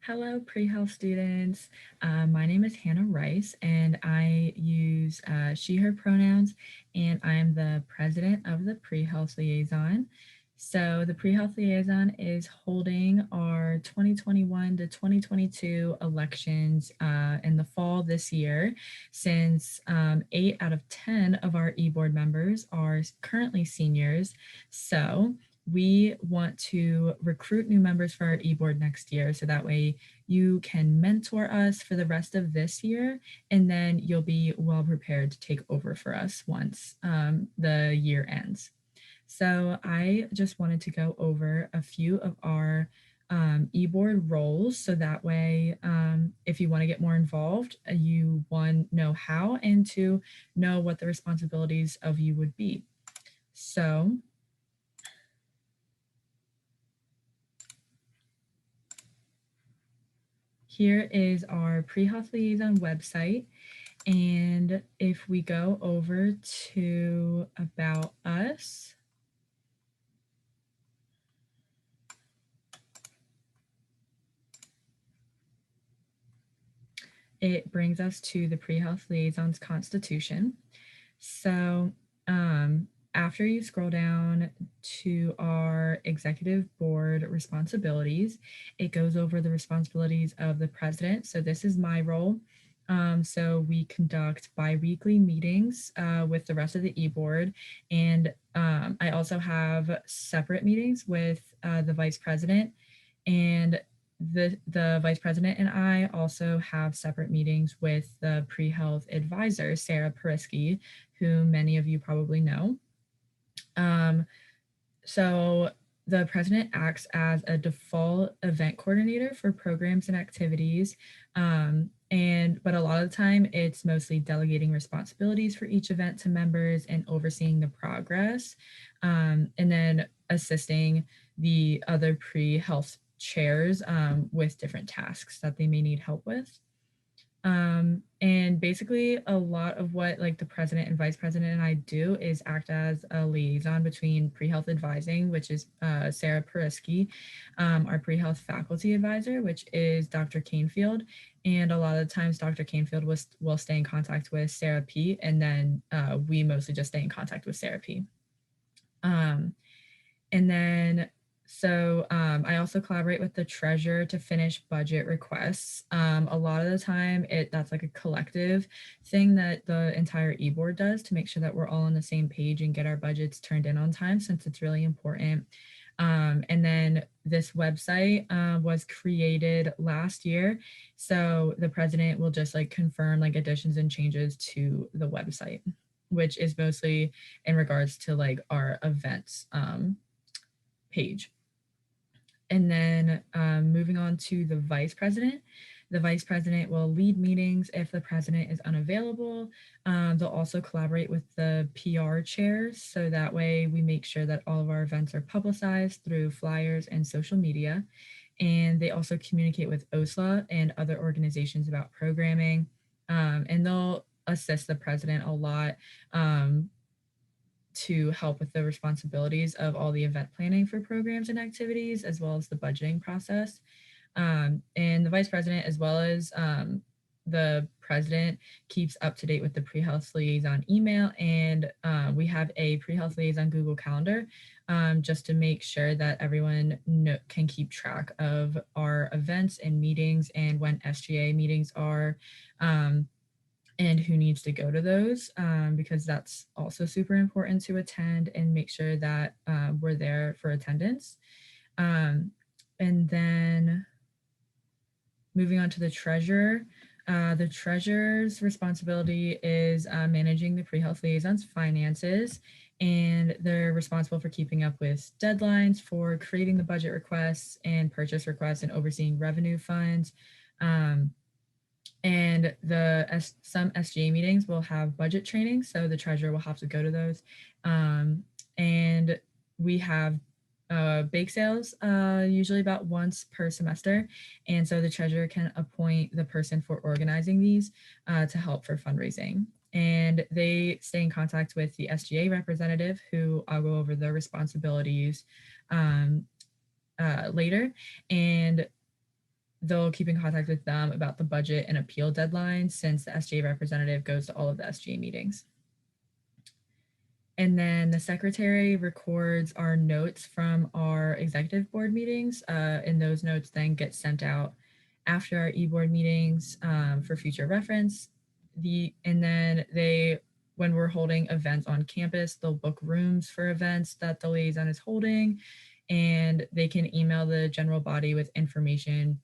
Hello, pre-health students. My name is Hannah Rice, and I use she, her pronouns, and I'm the president of the Pre-Health Liaison. So the Pre-Health Liaison is holding our 2021 to 2022 elections in the fall this year, since 8 out of 10 of our e-board members are currently seniors. So we want to recruit new members for our e-board next year, so that way you can mentor us for the rest of this year, and then you'll be well prepared to take over for us once the year ends. So I just wanted to go over a few of our e-board roles, so that way if you want to get more involved, you, one, know how, and two, know what the responsibilities of you would be. So here is our Pre-Health Liaison website. And if we go over to About Us, it brings us to the Pre-Health Liaison's Constitution. So after you scroll down to our executive board responsibilities, it goes over the responsibilities of the president. So this is my role. So we conduct bi-weekly meetings with the rest of the e-board. And I also have separate meetings with the vice president, and the vice president and I also have separate meetings with the pre-health advisor, Sarah Perisky, who many of you probably know. So the president acts as a default event coordinator for programs and activities. But a lot of the time it's mostly delegating responsibilities for each event to members and overseeing the progress, and then assisting the other pre-health chairs with different tasks that they may need help with. And basically a lot of what like the president and vice president and I do is act as a liaison between pre-health advising, which is Sarah Perisky, our pre-health faculty advisor, which is Dr. Canefield. And a lot of the times Dr. Canefield will stay in contact with Sarah P, and then we mostly just stay in contact with Sarah P. And then I also collaborate with the treasurer to finish budget requests. A lot of the time that's like a collective thing that the entire e-board does to make sure that we're all on the same page and get our budgets turned in on time, since it's really important. And then this website was created last year. So the president will just like confirm like additions and changes to the website, which is mostly in regards to like our events page. And then moving on to the vice president. The vice president will lead meetings if the president is unavailable. They'll also collaborate with the PR chairs, so that way we make sure that all of our events are publicized through flyers and social media. And they also communicate with OSLA and other organizations about programming. And they'll assist the president a lot to help with the responsibilities of all the event planning for programs and activities, as well as the budgeting process. And the vice president, as well as the president, keeps up to date with the pre-health liaison email. And we have a pre-health liaison Google Calendar, just to make sure that everyone can keep track of our events and meetings and when SGA meetings are, and who needs to go to those, because that's also super important to attend and make sure that we're there for attendance. And then moving on to the treasurer. The treasurer's responsibility is managing the pre-health liaison's finances, and they're responsible for keeping up with deadlines for creating the budget requests and purchase requests and overseeing revenue funds. And some SGA meetings will have budget training, so the treasurer will have to go to those. And we have bake sales usually about once per semester, and so the treasurer can appoint the person for organizing these to help for fundraising. And they stay in contact with the SGA representative, who I'll go over their responsibilities later. And they'll keep in contact with them about the budget and appeal deadline, since the SGA representative goes to all of the SGA meetings. And then the secretary records our notes from our executive board meetings, and those notes then get sent out after our e-board meetings for future reference. And then when we're holding events on campus, they'll book rooms for events that the liaison is holding, and they can email the general body with information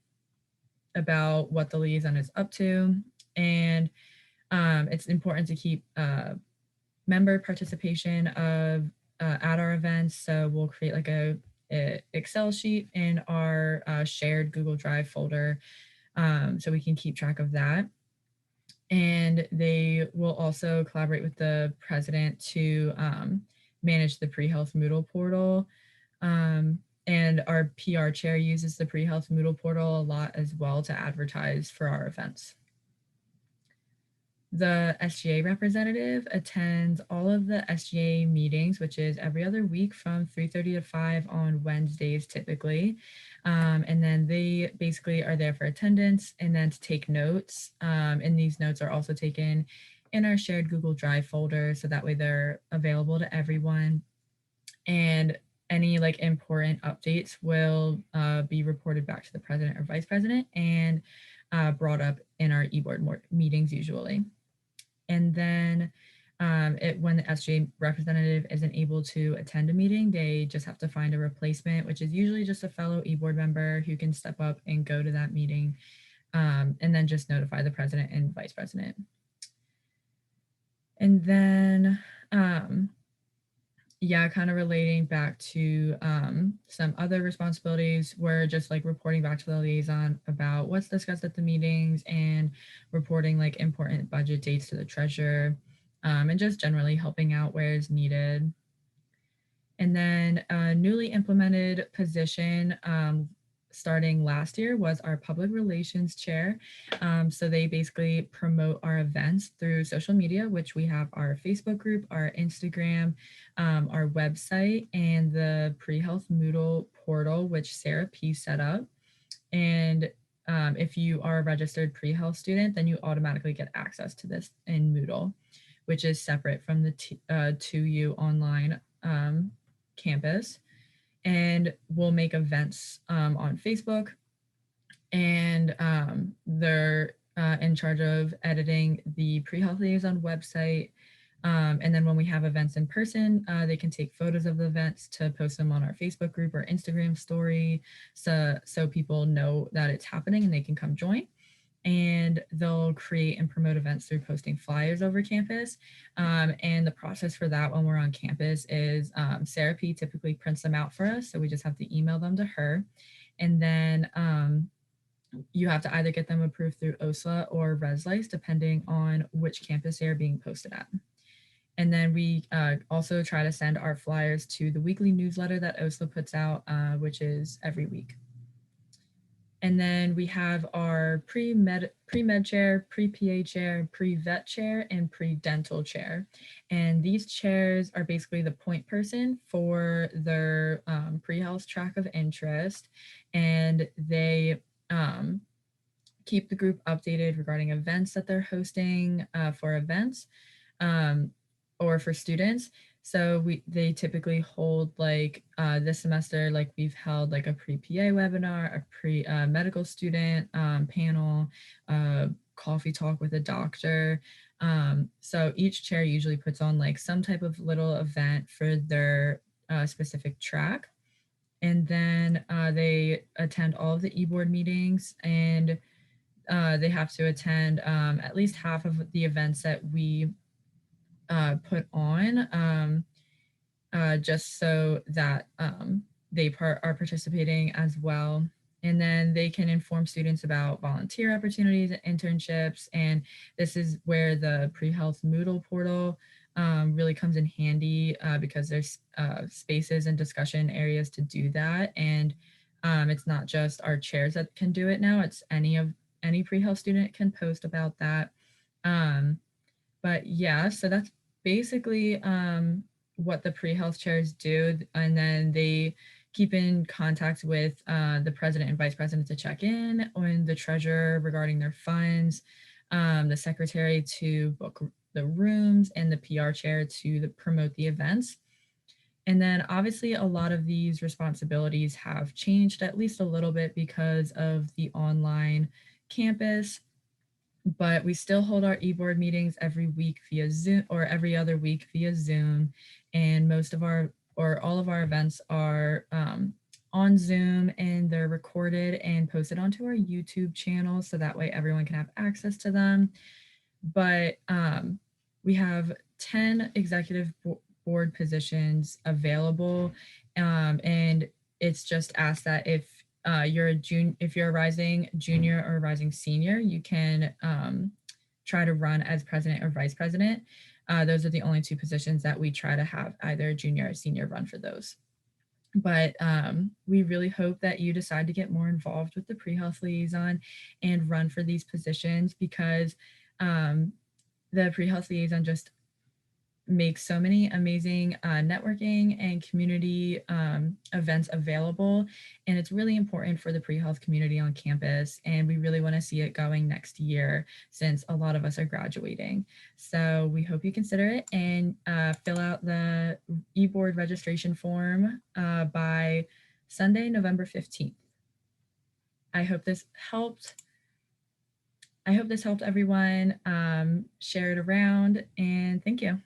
about what the liaison is up to. And it's important to keep member participation at our events. So we'll create like a Excel sheet in our shared Google Drive folder, so we can keep track of that. And they will also collaborate with the president to manage the Pre-Health Moodle portal. And our PR chair uses the Pre-Health Moodle portal a lot as well to advertise for our events. The SGA representative attends all of the SGA meetings, which is every other week from 3:30 to 5 on Wednesdays typically. And then they basically are there for attendance and then to take notes. And these notes are also taken in our shared Google Drive folder, so that way they're available to everyone. And any like important updates will be reported back to the president or vice president and brought up in our e-board meetings usually. And then when the SGA representative isn't able to attend a meeting, they just have to find a replacement, which is usually just a fellow e-board member who can step up and go to that meeting, and then just notify the president and vice president. And then, yeah, kind of relating back to some other responsibilities, we're just like reporting back to the liaison about what's discussed at the meetings and reporting like important budget dates to the treasurer, and just generally helping out where is needed. And then a newly implemented position starting last year was our public relations chair. So they basically promote our events through social media, which we have our Facebook group, our Instagram, our website, and the Pre-Health Moodle portal, which Sarah P set up. And if you are a registered pre-health student, then you automatically get access to this in Moodle, which is separate from the 2U online campus. And we'll make events on Facebook, and they're in charge of editing the Pre-Health Liaison website. And then when we have events in person, they can take photos of the events to post them on our Facebook group or Instagram story, so people know that it's happening and they can come join. And they'll create and promote events through posting flyers over campus. And the process for that when we're on campus is Sarah P typically prints them out for us. So we just have to email them to her. And then you have to either get them approved through OSLA or ResLice, depending on which campus they are being posted at. And then we also try to send our flyers to the weekly newsletter that OSLA puts out, which is every week. And then we have our pre-med chair, pre-PA chair, pre-vet chair, and pre-dental chair. And these chairs are basically the point person for their pre-health track of interest. And they keep the group updated regarding events that they're hosting for events or for students. So they typically hold like this semester, like we've held like a pre-PA webinar, a pre-medical student panel, coffee talk with a doctor. So each chair usually puts on like some type of little event for their specific track. And then they attend all of the e-board meetings, and they have to attend at least half of the events that we put on, just so that they are participating as well. And then they can inform students about volunteer opportunities and internships. And this is where the Pre-Health Moodle portal really comes in handy because there's spaces and discussion areas to do that. And it's not just our chairs that can do it now, it's any pre-health student can post about that. But yeah, so that's basically what the pre-health chairs do. And then they keep in contact with the president and vice president to check in, and the treasurer regarding their funds, the secretary to book the rooms, and the PR chair to promote the events. And then obviously a lot of these responsibilities have changed at least a little bit because of the online campus, but we still hold our e-board meetings every week via Zoom, or every other week via Zoom. And most of our, or all of our events are on Zoom, and they're recorded and posted onto our YouTube channel. So that way everyone can have access to them. But we have 10 executive board positions available. And it's just asked that if you're if you're a rising junior or rising senior, you can try to run as president or vice president. Those are the only two positions that we try to have either junior or senior run for those. But we really hope that you decide to get more involved with the Pre-Health Liaison and run for these positions, because the Pre-Health Liaison just makes so many amazing networking and community events available. And it's really important for the pre-health community on campus. And we really want to see it going next year, since a lot of us are graduating. So we hope you consider it and fill out the e-board registration form by Sunday, November 15th. I hope this helped. I hope this helped everyone. Share it around, and thank you.